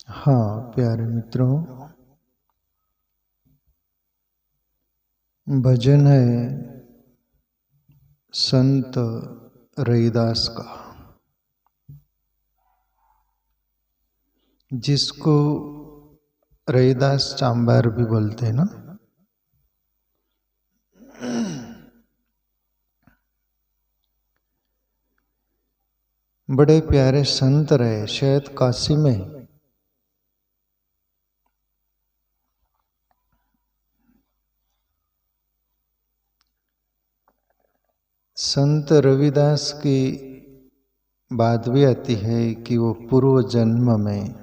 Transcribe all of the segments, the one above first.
हाँ प्यारे मित्रों, भजन है संत रैदास का, जिसको रैदास चांबार भी बोलते हैं ना। बड़े प्यारे संत रहे, शायद काशी में संत रविदास की बात भी आती है कि वो पूर्व जन्म में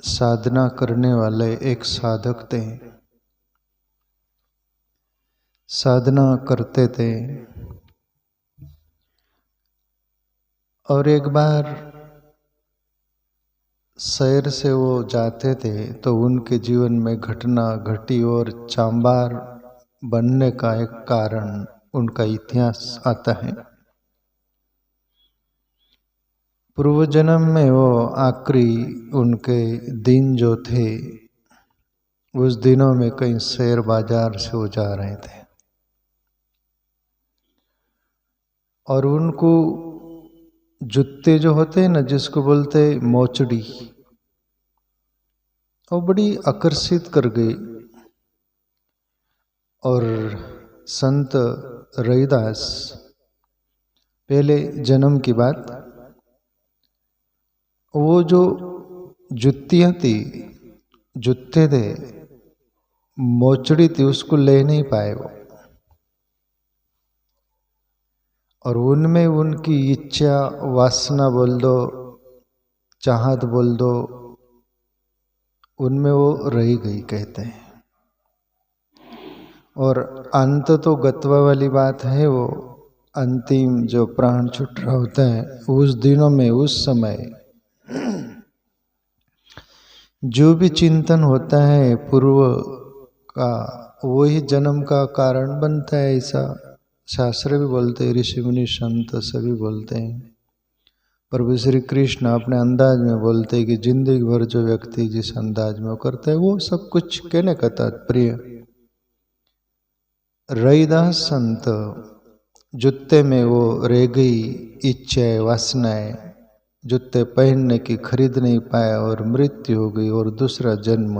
साधना करने वाले एक साधक थे, साधना करते थे। और एक बार शहर से वो जाते थे तो उनके जीवन में घटना घटी और चांबार बनने का एक कारण उनका इतिहास आता है। पूर्व जन्म में वो आखिरी उनके दिन जो थे, उस दिनों में कहीं शेयर बाजार से वो जा रहे थे और उनको जूते जो होते हैं ना, जिसको बोलते मोचड़ी, वो बड़ी आकर्षित कर गई। और संत रैदास पहले जन्म की बात, वो जो जुत्तियां थी, जूते थे, मोचड़ी थी, उसको ले नहीं पाए वो। और उनमें उनकी इच्छा, वासना बोल दो, चाहत बोल दो, उनमें वो रह गई कहते हैं। और अंत तो गत्वा वाली बात है, वो अंतिम जो प्राण छूट रहा होता है, उस दिनों में, उस समय जो भी चिंतन होता है पूर्व का, वही जन्म का कारण बनता है। ऐसा शास्त्र भी बोलते हैं, ऋषि मुनि संत सभी बोलते हैं। प्रभु श्री कृष्ण अपने अंदाज में बोलते हैं कि जिंदगी भर जो व्यक्ति जिस अंदाज में वो करता है, वो सब कुछ कहने का तात्पर्य। रैदास संत जूते में वो रह गई इच्छाएं, वासनाएं, जूते पहनने की खरीद नहीं पाया और मृत्यु हो गई। और दूसरा जन्म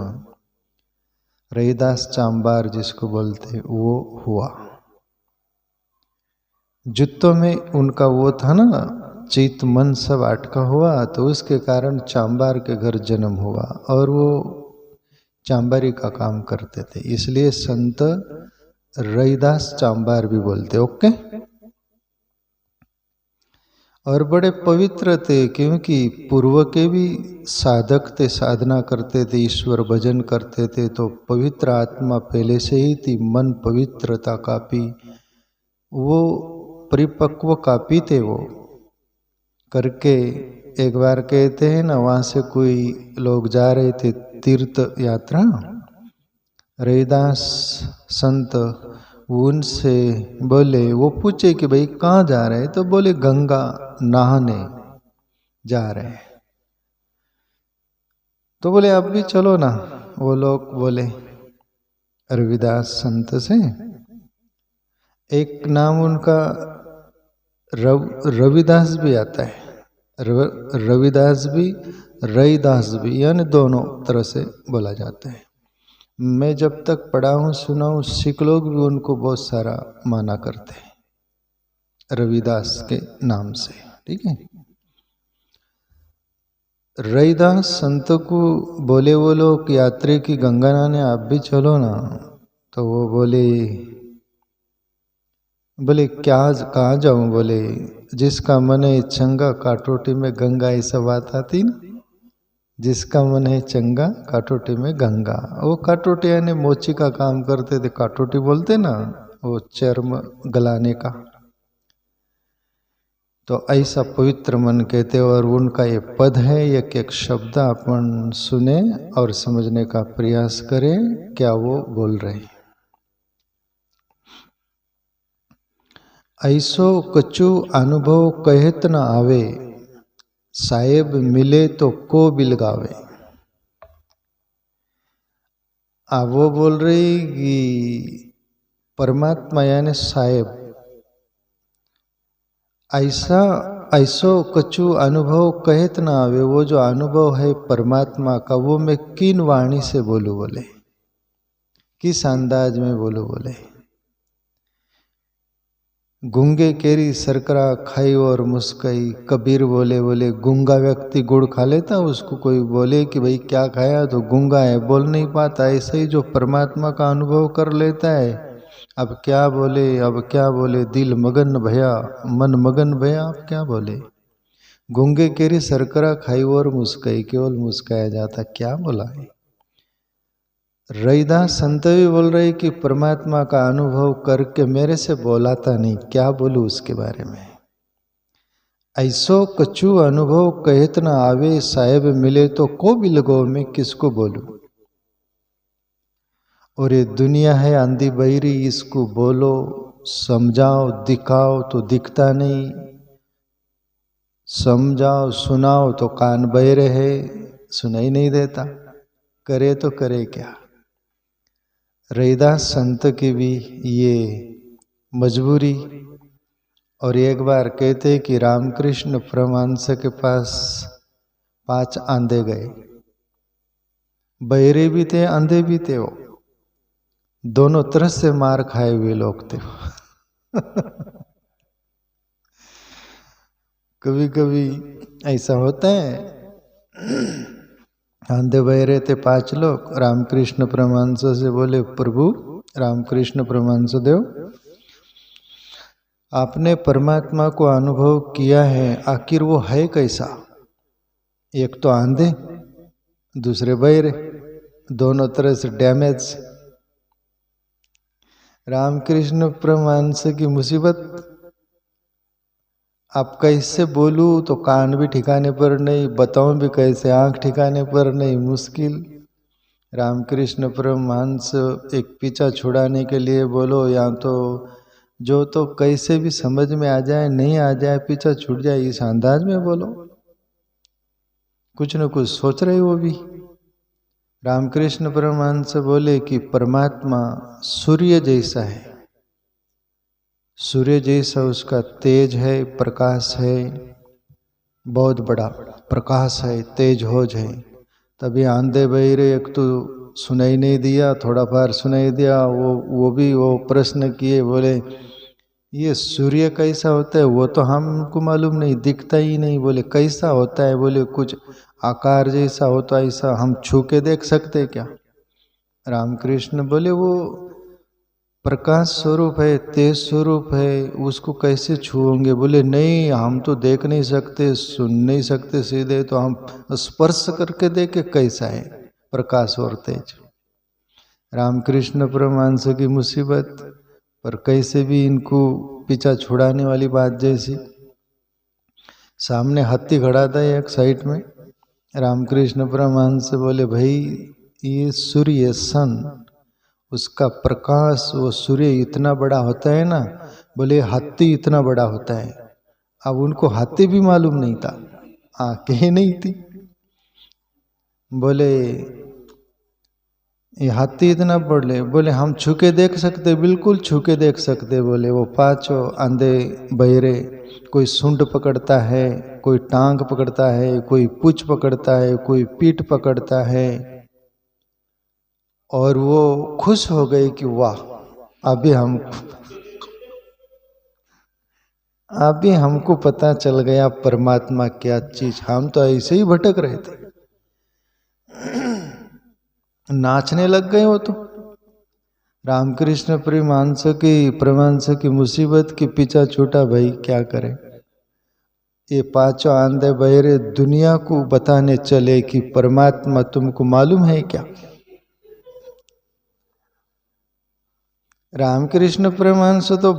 रैदास चांबार जिसको बोलते वो हुआ। जूतों में उनका वो था ना, चित मन सब अटका हुआ, तो उसके कारण चांबार के घर जन्म हुआ और वो चांबारी का काम करते थे, इसलिए संत रैदास चांबार भी बोलते। ओके। और बड़े पवित्र थे, क्योंकि पूर्व के भी साधक थे, साधना करते थे, ईश्वर भजन करते थे, तो पवित्र आत्मा पहले से ही थी, मन पवित्रता काफी, वो परिपक्व काफी थे। वो करके एक बार कहते हैं ना, वहाँ से कोई लोग जा रहे थे तीर्थ यात्रा, रैदास संत उनसे बोले, वो पूछे कि भाई कहाँ जा रहे हैं, तो बोले गंगा नहाने जा रहे हैं। तो बोले अब भी चलो ना। वो लोग बोले रविदास संत से, एक नाम उनका रविदास भी आता है, रविदास भी, रैदास भी, यानी दोनों तरह से बोला जाता है। मैं जब तक पढ़ा हूँ, सुना हूँ, सिख लोग भी उनको बहुत सारा माना करते हैं रविदास के नाम से। ठीक है। रैदास संत को बोले वो लोग यात्री की गंगा नहाने, आप भी चलो ना। तो वो बोले क्या कहाँ जाऊं? बोले जिसका मन है चंगा, काटोटी में गंगा, ऐसा बात आती ना, जिसका मन है चंगा, काटोटी में गंगा। वो काटोटी यानी मोची का काम करते थे, काटोटी बोलते ना, वो चर्म गलाने का। तो ऐसा पवित्र मन कहते। और उनका ये पद है, एक शब्द अपन सुने और समझने का प्रयास करें क्या वो बोल रहे हैं। ऐसो कछु अनुभव कहत न आवे, साहेब मिले तो को बिलगावे। अब वो बोल रही कि परमात्मा यानी साहेब, ऐसो कछु अनुभव कहत न आवे, वो जो अनुभव है परमात्मा का वो मैं किन वाणी से बोलूं बोले, किस अंदाज में बोलूं बोले। गूंगे केरी सरकरा खाई और मुस्काई, कबीर बोले गूंगा व्यक्ति गुड़ खा लेता, उसको कोई बोले कि भाई क्या खाया तो गूंगा है, बोल नहीं पाता। ऐसे ही जो परमात्मा का अनुभव कर लेता है, अब क्या बोले, दिल मगन भया, मन मगन भया, अब क्या बोले। गूंगे केरी सरकरा खाई और मुस्काई, केवल मुस्काया जाता, क्या बोला है। रैदास संत भी बोल रहे कि परमात्मा का अनुभव करके मेरे से बोलाता नहीं, क्या बोलूं उसके बारे में। ऐसो कछु अनुभव कहत न आवे, साहेब मिले तो को बिलगो, मैं किसको बोलूं। और ये दुनिया है आंधी बहिरी, इसको बोलो समझाओ दिखाओ तो दिखता नहीं, समझाओ सुनाओ तो कान बहरे है, सुनाई नहीं देता, करे तो करे क्या। रैदास संत की भी ये मजबूरी। और एक बार कहते कि रामकृष्ण परमहंस के पास 5 आंधे गए, बहरे भी थे अंधे भी थे, वो दोनों तरह से मार खाए हुए लोग थे। कभी कभी ऐसा होता है। आंधे बहरे थे 5 लोग, रामकृष्ण परमहंस से बोले, प्रभु रामकृष्ण परमहंस देव, आपने परमात्मा को अनुभव किया है, आखिर वो है कैसा। एक तो आंधे, दूसरे बहरे, दोनों तरह से डैमेज। रामकृष्ण परमहंस की मुसीबत, आप कैसे बोलूं तो कान भी ठिकाने पर नहीं, बताऊं भी कैसे, आंख ठिकाने पर नहीं, मुश्किल। रामकृष्ण परमहंस एक पीछा छुड़ाने के लिए बोलो, या तो जो तो कैसे भी समझ में आ जाए, नहीं आ जाए, पीछा छूट जाए, इस अंदाज में बोलो। कुछ न कुछ सोच रहे वो भी। रामकृष्ण परमहंस बोले कि परमात्मा सूर्य जैसा है, सूर्य जैसा उसका तेज है, प्रकाश है, बहुत बड़ा प्रकाश है, तेज होज है। तभी आंधे बहिरे, एक तो सुनाई नहीं दिया, थोड़ा बार सुनाई दिया, वो भी वो प्रश्न किए, बोले ये सूर्य कैसा होता है, वो तो हमको मालूम नहीं, दिखता ही नहीं। बोले कैसा होता है, बोले कुछ आकार जैसा होता, ऐसा हम छू के देख सकते क्या। रामकृष्ण बोले वो प्रकाश स्वरूप है, तेज स्वरूप है, उसको कैसे छूओगे। बोले नहीं, हम तो देख नहीं सकते, सुन नहीं सकते सीधे, तो हम स्पर्श करके देखे कैसा है प्रकाश और तेज। रामकृष्ण परमहंस की मुसीबत, पर कैसे भी इनको पीछा छुड़ाने वाली बात जैसी। सामने हाथी खड़ा था एक साइड में, रामकृष्ण परमहंस बोले भाई ये सूर्य सन, उसका प्रकाश, वो सूर्य इतना बड़ा होता है ना, बोले हाथी इतना बड़ा होता है। अब उनको हाथी भी मालूम नहीं था, आंखें ही नहीं थी। बोले ये हाथी इतना बड़े, बोले हम छू के देख सकते, बिल्कुल छू के देख सकते। बोले वो 5 अंधे बहरे, कोई सूंड पकड़ता है, कोई टांग पकड़ता है, कोई पूंछ पकड़ता है, कोई पीठ पकड़ता है, और वो खुश हो गए कि वाह अभी हमको पता चल गया परमात्मा क्या चीज, हम तो ऐसे ही भटक रहे थे। नाचने लग गए वो तो। रामकृष्ण परमहंस की मुसीबत के पीछा छूटा, भाई क्या करें। ये 5 आंधे बहरे दुनिया को बताने चले कि परमात्मा तुमको मालूम है क्या। रामकृष्ण परमहंस तो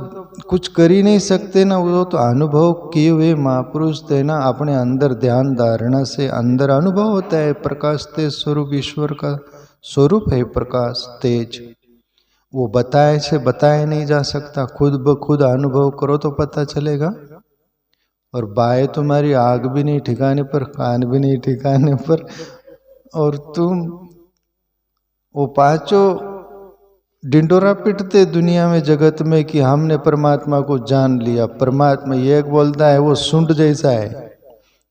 कुछ कर ही नहीं सकते ना, वो तो अनुभव किए हुए महापुरुष थे ना। अपने अंदर ध्यान धारणा से अंदर अनुभव होता है, प्रकाश तेज स्वरूप ईश्वर का स्वरूप है प्रकाश तेज, वो बताए से बताया नहीं जा सकता, खुद ब खुद अनुभव करो तो पता चलेगा। और बाएं तुम्हारी आग भी नहीं ठिकाने पर, कान भी नहीं ठिकाने पर, और तुम वो पांचों डिंडोरा पिटते दुनिया में, जगत में कि हमने परमात्मा को जान लिया। परमात्मा एक बोलता है वो सूंड जैसा है,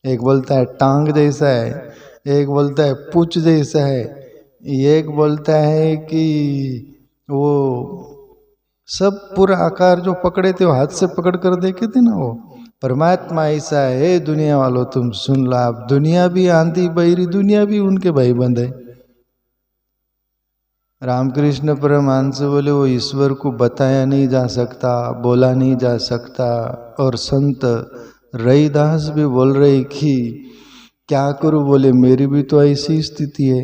एक बोलता है टांग जैसा है, एक बोलता है पूंछ जैसा है, एक बोलता है कि वो सब पूरा आकार जो पकड़े थे वो हाथ से पकड़ कर देखे थे ना। वो परमात्मा ऐसा है। दुनिया वालों तुम सुन लो, आप दुनिया भी आंधी बहरी, दुनिया भी उनके भाई बंद है। रामकृष्ण परमहंस बोले वो ईश्वर को बताया नहीं जा सकता, बोला नहीं जा सकता। और संत रईदास भी बोल रहे कि क्या करूं, बोले मेरी भी तो ऐसी स्थिति है।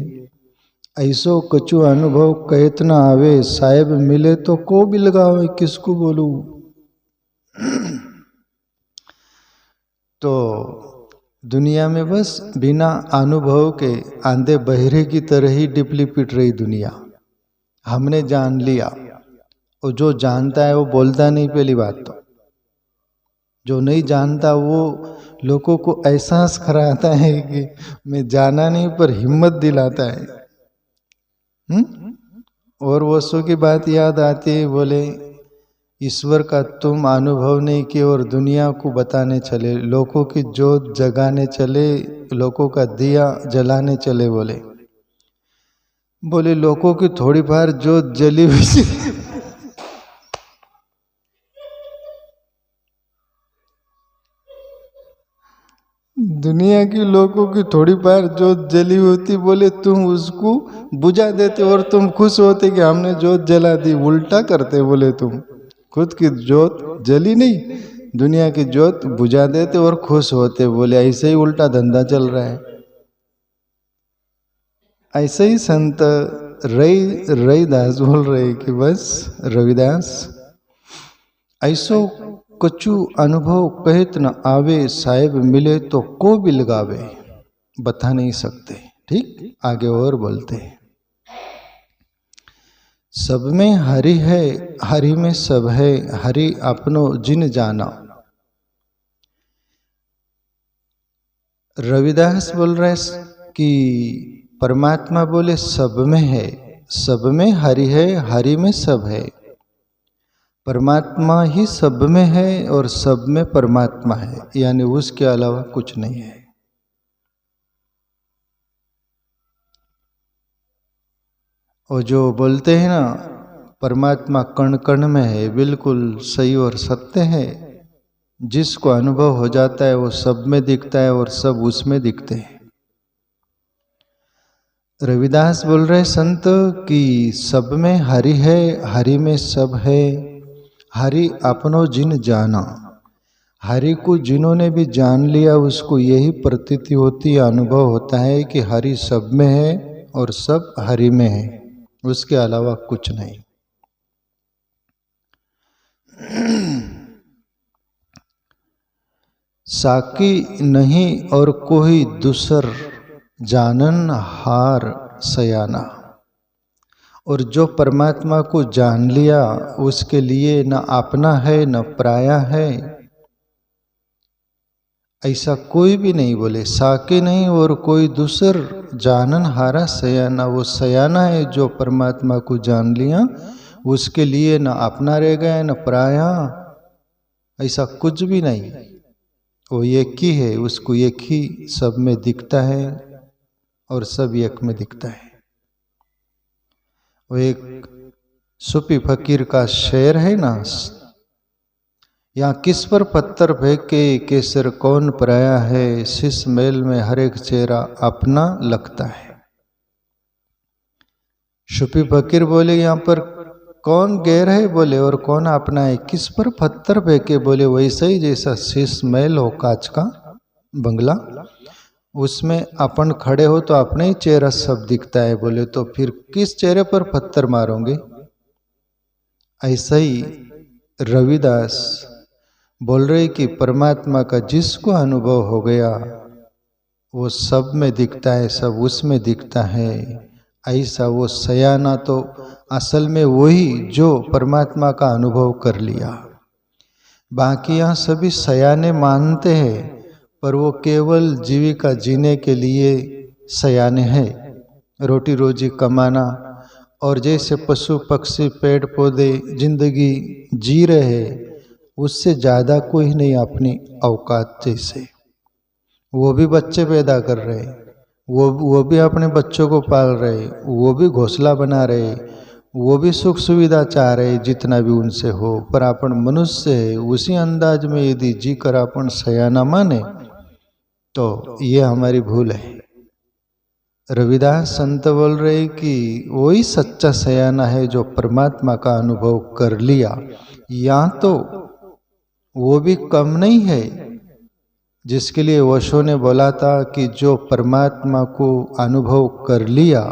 ऐसो कछु अनुभव कहत न आवे, साहेब मिले तो को भी लगावे, किसको बोलूं। तो दुनिया में बस बिना अनुभव के आंधे बहरे की तरह ही डिपली पिट रही दुनिया। हमने जान लिया, और जो जानता है वो बोलता नहीं। पहली बात तो जो नहीं जानता वो लोगों को एहसास कराता है कि मैं जाना नहीं, पर हिम्मत दिलाता है। और वर्षों की बात याद आती है, बोले ईश्वर का तुम अनुभव नहीं किए और दुनिया को बताने चले, लोगों की जोत जगाने चले, लोगों का दिया जलाने चले। बोले लोगों की थोड़ी बार जोत जली हुई दुनिया की लोगों की थोड़ी बार जोत जली होती, बोले तुम उसको बुझा देते और तुम खुश होते कि हमने जोत जला दी। उल्टा करते, बोले तुम खुद की जोत जली नहीं, दुनिया की जोत बुझा देते और खुश होते। बोले ऐसे ही उल्टा धंधा चल रहा है। ऐसे ही संत रईदास बोल रहे कि बस रविदास ऐसो कछु अनुभव कहत न आवे, साहेब मिले तो को भी लगावे, बता नहीं सकते। ठीक, आगे और बोलते हैं, सब में हरि है, हरि में सब है, हरि अपनो जिन जाना। रविदास बोल रहे कि परमात्मा बोले सब में है, सब में हरि है, हरि में सब है। परमात्मा ही सब में है और सब में परमात्मा है, यानी उसके अलावा कुछ नहीं है। और जो बोलते हैं ना परमात्मा कण कण में है, बिल्कुल सही और सत्य है। जिसको अनुभव हो जाता है वो सब में दिखता है और सब उसमें दिखते हैं। रविदास बोल रहे संत कि सब में हरि है, हरि में सब है, हरि अपनो जिन जाना। हरि को जिन्होंने भी जान लिया उसको यही प्रतीति होती है, अनुभव होता है कि हरि सब में है और सब हरि में है, उसके अलावा कुछ नहीं। साकी नहीं और कोई दूसर, जानन हार सयाना। और जो परमात्मा को जान लिया उसके लिए न अपना है न पराया है, ऐसा कोई भी नहीं। बोले साके नहीं और कोई दूसर, जानन हारा सयाना। वो सयाना है जो परमात्मा को जान लिया, उसके लिए न अपना रह गया न पराया, ऐसा कुछ भी नहीं। वो एक ही है, उसको एक ही सब में दिखता है और सब एक में दिखता है। वो एक सूफी फकीर का शेर है ना, यहाँ किस पर पत्थर फेंके केसर कौन पराया है, शीश मेल में हर एक चेहरा अपना लगता है। सूफी फकीर बोले यहाँ पर कौन गैर है, बोले और कौन अपना है। किस पर पत्थर फेंके, बोले वैसे ही जैसा शीश मेल हो कांच का बंगला, उसमें अपन खड़े हो तो अपना ही चेहरा सब दिखता है। बोले तो फिर किस चेहरे पर पत्थर मारोगे। ऐसा ही रविदास बोल रहे कि परमात्मा का जिसको अनुभव हो गया वो सब में दिखता है, सब उसमें दिखता है। ऐसा वो सयाना तो असल में वही जो परमात्मा का अनुभव कर लिया। बाकी यहाँ सभी सयाने मानते हैं, पर वो केवल जीविका जीने के लिए सयाने हैं, रोटी रोजी कमाना। और जैसे पशु पक्षी पेड़ पौधे जिंदगी जी रहे हैं, उससे ज़्यादा कोई नहीं अपनी औकात जैसे। वो भी बच्चे पैदा कर रहे, वो भी अपने बच्चों को पाल रहे, वो भी घोंसला बना रहे, वो भी सुख सुविधा चाह रहे जितना भी उनसे हो। पर अपन मनुष्य है, उसी अंदाज में यदि जी कर अपन सयाना माने तो ये हमारी भूल है। रविदास संत बोल रहे कि वही सच्चा सयाना है जो परमात्मा का अनुभव कर लिया। या तो वो भी कम नहीं है, जिसके लिए ओशो ने बोला था कि जो परमात्मा को अनुभव कर लिया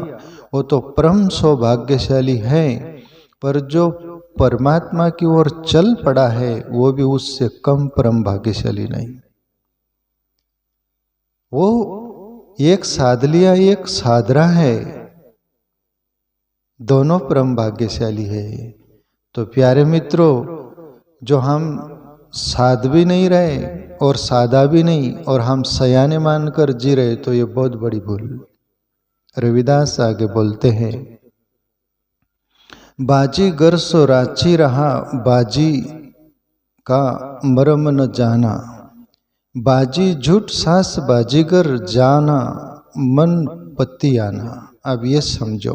वो तो परम सौभाग्यशाली है, पर जो परमात्मा की ओर चल पड़ा है वो भी उससे कम परम भाग्यशाली नहीं। वो एक साध लिया, एक साधरा है, दोनों परम भाग्यशाली है। तो प्यारे मित्रों, जो हम साध भी नहीं रहे और साधा भी नहीं और हम सयाने मानकर जी रहे, तो ये बहुत बड़ी भूल। रविदास आगे बोलते हैं, बाजी गर सो राची रहा, बाजी का मरम न जाना, बाजी झूठ सास बाजीगर जाना, मन पत्ती आना। अब ये समझो,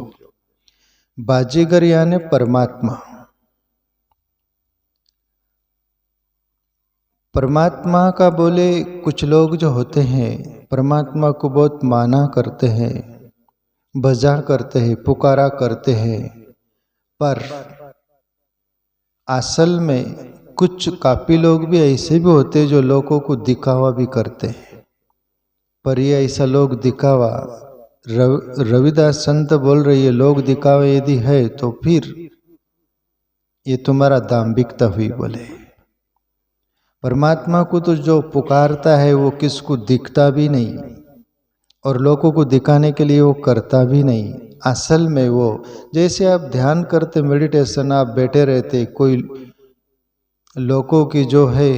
बाजीगर यानी परमात्मा। परमात्मा का बोले कुछ लोग जो होते हैं, परमात्मा को बहुत माना करते हैं, भजा करते हैं, पुकारा करते हैं, पर असल में कुछ काफी लोग भी ऐसे भी होते हैं जो लोगों को दिखावा भी करते हैं। पर ये ऐसा लोग दिखावा, रविदास संत बोल रही है, लोग दिखावा यदि है तो फिर ये तुम्हारा दाम्भिकता हुई। बोले परमात्मा को तो जो पुकारता है वो किसको दिखता भी नहीं और लोगों को दिखाने के लिए वो करता भी नहीं। असल में वो जैसे आप ध्यान करते, मेडिटेशन आप बैठे रहते, कोई लोगों की जो है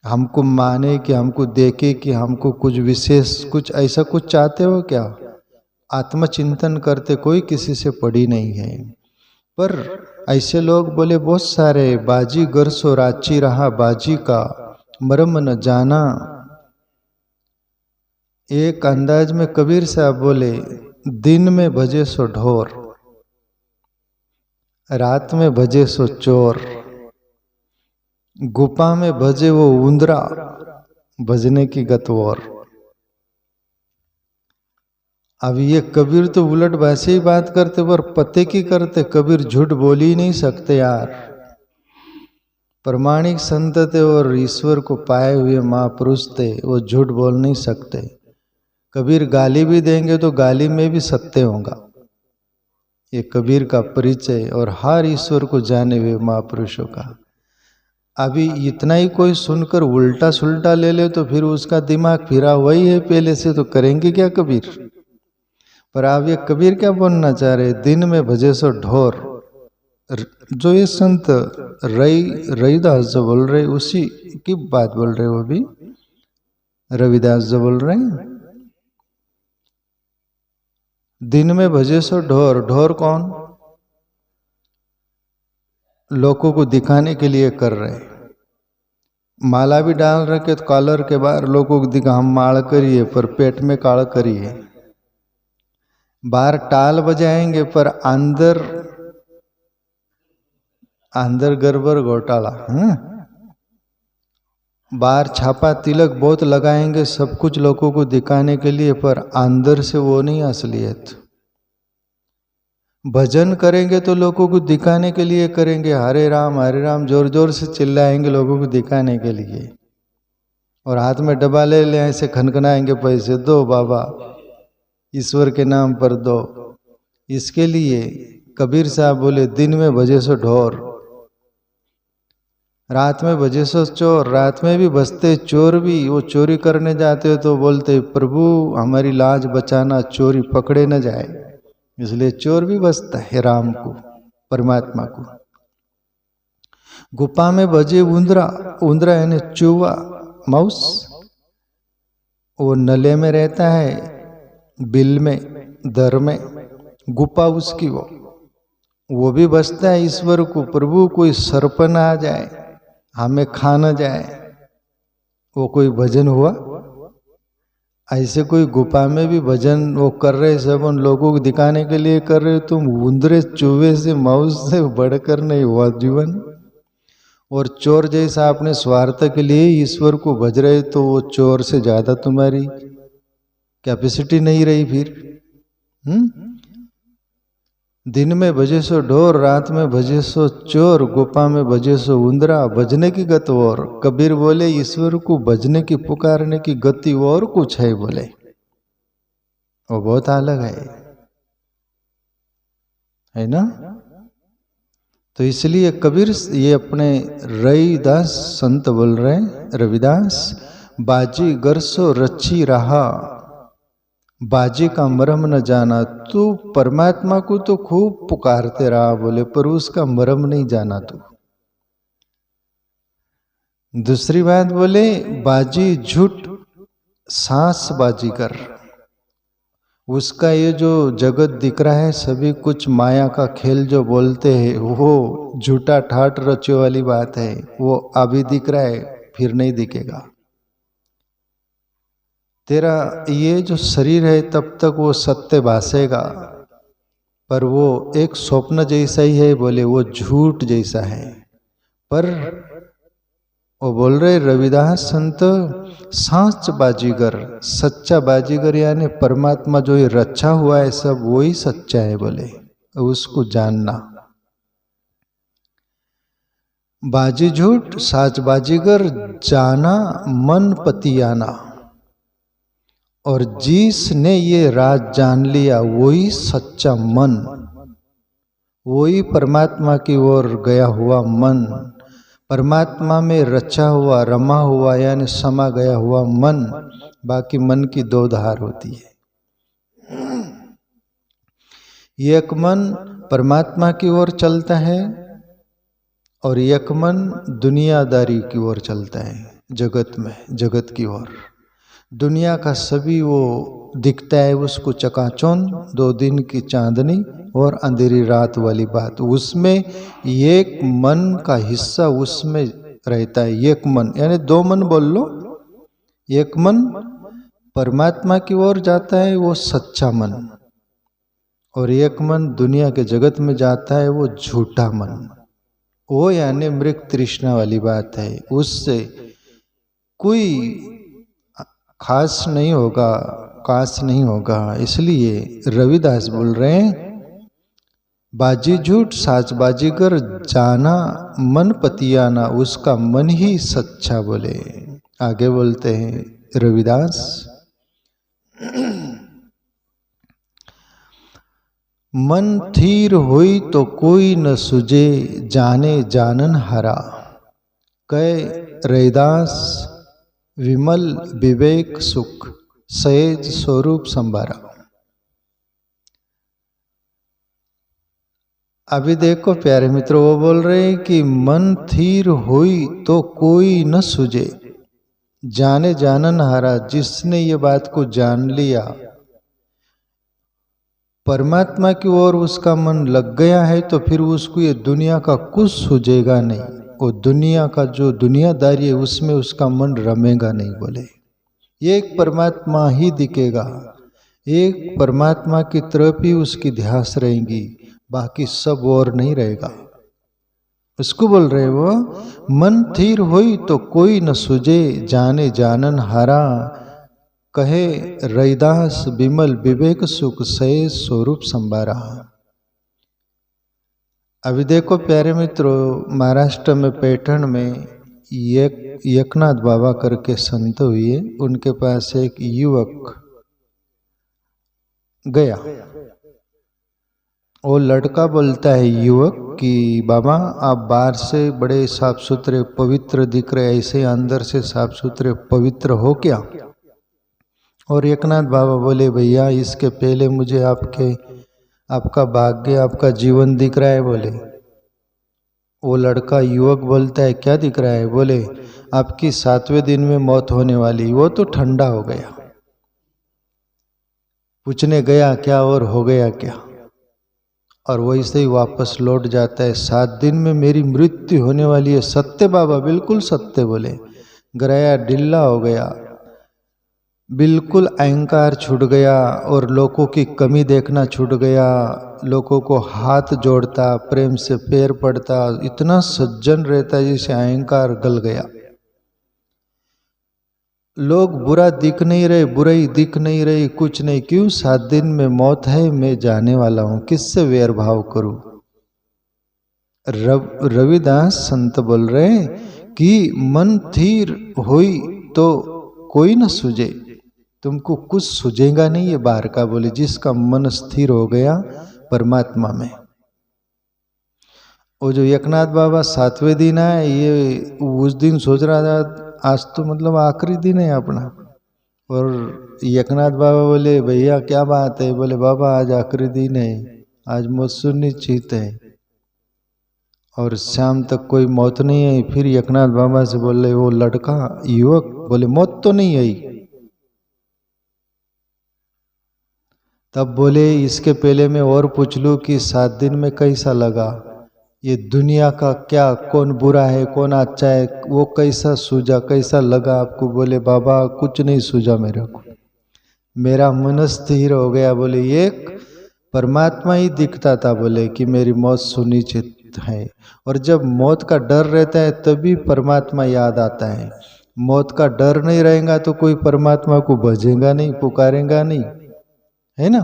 हमको माने कि हमको देखे कि हमको कुछ विशेष कुछ ऐसा कुछ चाहते हो क्या? आत्मचिंतन करते, कोई किसी से पड़ी नहीं है। पर ऐसे लोग बोले बहुत सारे, बाजी गर सो राची रहा, बाजी का मरम न जाना। एक अंदाज में कबीर साहब बोले, दिन में भजे सो ढोर, रात में भजे सो चोर, गुफा में भजे वो उंदरा, भजने की गतवोर। अब ये कबीर तो उलट वैसे ही बात करते, पर पते की करते। कबीर झूठ बोल ही नहीं सकते यार, प्रमाणिक संत थे और ईश्वर को पाए हुए महापुरुष थे, वो झूठ बोल नहीं सकते। कबीर गाली भी देंगे तो गाली में भी सत्य होगा। ये कबीर का परिचय और हर ईश्वर को जाने हुए महापुरुषों का। अभी इतना ही कोई सुनकर उल्टा सुल्टा ले ले तो फिर उसका दिमाग फिरा वही है पहले से, तो करेंगे क्या कबीर? पर आप ये कबीर क्या बोलना चाह रहे? दिन में भजे सो ढोर। जो ये संत रविदास जो बोल रहे उसी की बात बोल रहे, वो भी रविदास जो बोल रहे हैं। दिन में भजे सो ढोर। ढोर कौन? लोगों को दिखाने के लिए कर रहे। माला भी डाल रखे तो कॉलर के बाहर लोगों को दिखा हम माल करिए, पर पेट में काल करिए। बाहर टाल बजाएंगे पर अंदर अंदर गड़बड़ घोटाला। बाहर छापा तिलक बहुत लगाएंगे, सब कुछ लोगों को दिखाने के लिए, पर अंदर से वो नहीं असलियत। भजन करेंगे तो लोगों को दिखाने के लिए करेंगे, हरे राम जोर जोर से चिल्लाएंगे लोगों को दिखाने के लिए, और हाथ में डब्बा ले ले ऐसे खनखनाएंगे, पैसे दो बाबा, ईश्वर के नाम पर दो। इसके लिए कबीर साहब बोले, दिन में भजे सो ढोर, रात में भजे सो चोर। रात में भी बसते चोर भी, वो चोरी करने जाते हो तो बोलते प्रभु हमारी लाज बचाना, चोरी पकड़े न जाए। इसलिए चोर भी बसता है राम को, परमात्मा को। गुफा में बजे उंदरा, उंदरा यानी चूहा, माउस, वो नले में रहता है, बिल में, दर में, गुफा उसकी वो भी बसता है ईश्वर को। प्रभु कोई सर्प न आ जाए, हमें खा न जाए, वो कोई भजन हुआ? ऐसे कोई गुफा में भी भजन वो कर रहे, सब उन लोगों को दिखाने के लिए कर रहे, तुम उंदरे चूहे से, माउस से बढ़कर नहीं हुआ जीवन। और चोर जैसा अपने स्वार्थ के लिए ईश्वर को भज रहे, तो वो चोर से ज्यादा तुम्हारी कैपेसिटी नहीं रही फिर। दिन में भजे सो ढोर, रात में भजे सो चोर, गुफा में भजे सो उंदरा, भजने की गति और। कबीर बोले ईश्वर को भजने की, पुकारने की गति और कुछ है, बोले वो बहुत अलग है ना। तो इसलिए कबीर ये अपने रविदास संत बोल रहे हैं, रविदास, बाजी गरसो रची रहा, बाजी का मरम न जाना। तू परमात्मा को तो खूब पुकारते रहा, बोले, पर उसका मरम नहीं जाना तू। दूसरी बात बोले, बाजी झूठ सांस बाजी कर। उसका ये जो जगत दिख रहा है, सभी कुछ माया का खेल जो बोलते हैं, वो झूठा ठाठ रचे वाली बात है। वो अभी दिख रहा है, फिर नहीं दिखेगा। तेरा ये जो शरीर है, तब तक वो सत्य भासेगा, पर वो एक स्वप्न जैसा ही है, बोले वो झूठ जैसा है। पर वो बोल रहे रविदास संत, सांच बाजीगर, सच्चा बाजीगर यानी परमात्मा जो ये रचा हुआ है सब, वो ही सच्चा है, बोले उसको जानना। बाजी झूठ साच बाजीगर, जाना मन पतियाना। और जिसने ये राज जान लिया, वही सच्चा मन, वही परमात्मा की ओर गया हुआ मन, परमात्मा में रचा हुआ, रमा हुआ यानी समा गया हुआ मन। बाकी मन की दो धार होती है। एक मन परमात्मा की ओर चलता है और एक मन दुनियादारी की ओर चलता है, जगत में, जगत की ओर। दुनिया का सभी वो दिखता है उसको चकाचौंध, 2 दिन की चांदनी और अंधेरी रात वाली बात। उसमें एक मन का हिस्सा उसमें रहता है। एक मन यानी 2 मन बोल लो। एक मन परमात्मा की ओर जाता है, वो सच्चा मन, और एक मन दुनिया के जगत में जाता है, वो झूठा मन। वो यानी मृग तृष्णा वाली बात है। उससे कोई खास नहीं होगा, काश नहीं होगा। इसलिए रविदास बोल रहे हैं, बाजी झूठ साच बाजीगर, जाना मन पतियाना। उसका मन ही सच्चा, बोले। आगे बोलते हैं रविदास, मन थीर होई तो कोई न सुझे, जाने जानन हरा। कह रविदास, विमल विवेक सुख, सहज स्वरूप संभारा। अभी देखो प्यारे मित्रों, वो बोल रहे हैं कि मन थीर हुई तो कोई न सुझे, जाने जानन हारा। जिसने ये बात को जान लिया, परमात्मा की ओर उसका मन लग गया है, तो फिर उसको ये दुनिया का कुछ सूझेगा नहीं। वो दुनिया का जो दुनियादारी है, उसमें उसका मन रमेगा नहीं, बोले। एक परमात्मा ही दिखेगा, एक परमात्मा की तरफ ही उसकी ध्यास रहेगी, बाकी सब और नहीं रहेगा। उसको बोल रहे वो, मन थीर होई तो कोई न सुझे, जाने जानन हारा। कहे रविदास, विमल विवेक सुख, सहज स्वरूप संभारा। अभी देखो प्यारे मित्रों, महाराष्ट्र में पैठण में एकनाथ बाबा करके संत हुए। उनके पास एक युवक गया। वो लड़का बोलता है युवक कि बाबा आप बाहर से बड़े साफ सुथरे पवित्र दिख रहे, ऐसे अंदर से साफ सुथरे पवित्र हो क्या? और एकनाथ बाबा बोले, भैया इसके पहले मुझे आपके आपका भाग्य, आपका जीवन दिख रहा है? बोले। वो लड़का युवक बोलता है, क्या दिख रहा है? बोले, आपकी 7वें दिन में मौत होने वाली। वो तो ठंडा हो गया। पूछने गया क्या और हो गया क्या, और वैसे ही वापस लौट जाता है। 7 दिन में मेरी मृत्यु होने वाली है। सत्य बाबा, बिल्कुल सत्य बोले। गराया ढिल्ला हो गया, बिल्कुल अहंकार छूट गया और लोगों की कमी देखना छूट गया। लोगों को हाथ जोड़ता, प्रेम से पैर पड़ता, इतना सज्जन रहता जिसे अहंकार गल गया। लोग बुरा दिख नहीं रहे, बुराई दिख नहीं रही, कुछ नहीं। क्यों? 7 दिन में मौत है, मैं जाने वाला हूं, किससे वैर भाव करूं? रविदास संत बोल रहे हैं कि मन थीर होई तो कोई न सूझे। तुमको कुछ सूझेगा नहीं, ये बाहर का। बोले, जिसका मन स्थिर हो गया परमात्मा में। वो जो एकनाथ बाबा 7वें दिन आए, ये उस दिन सोच रहा था आज तो मतलब आखिरी दिन है अपना। और एकनाथ बाबा बोले, भैया क्या बात है? बोले, बाबा आज आखिरी दिन है, आज मौत सुनिश्चित है और शाम तक कोई मौत नहीं आई। फिर एकनाथ बाबा से बोले, वो लड़का युवक, बोले मौत तो नहीं आई। तब बोले, इसके पहले मैं और पूछ लूं कि 7 दिन में कैसा लगा? ये दुनिया का क्या, कौन बुरा है कौन अच्छा है, वो कैसा सूझा, कैसा लगा आपको? बोले, बाबा कुछ नहीं सूझा मेरे को, मेरा मन स्थिर हो गया। बोले, एक परमात्मा ही दिखता था। बोले कि मेरी मौत सुनिश्चित है। और जब मौत का डर रहता है तभी परमात्मा याद आता है। मौत का डर नहीं रहेगा तो कोई परमात्मा को भजेगा नहीं, पुकारेगा नहीं, है ना?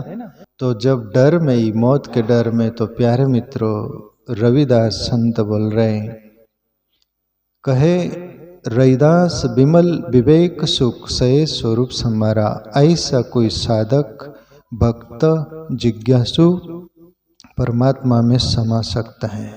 तो जब डर में ही, मौत के डर में, तो प्यारे मित्रों रविदास संत बोल रहे हैं, कहे रविदास विमल विवेक सुख सहे स्वरूप समारा। ऐसा कोई साधक भक्त जिज्ञासु परमात्मा में समा सकता है।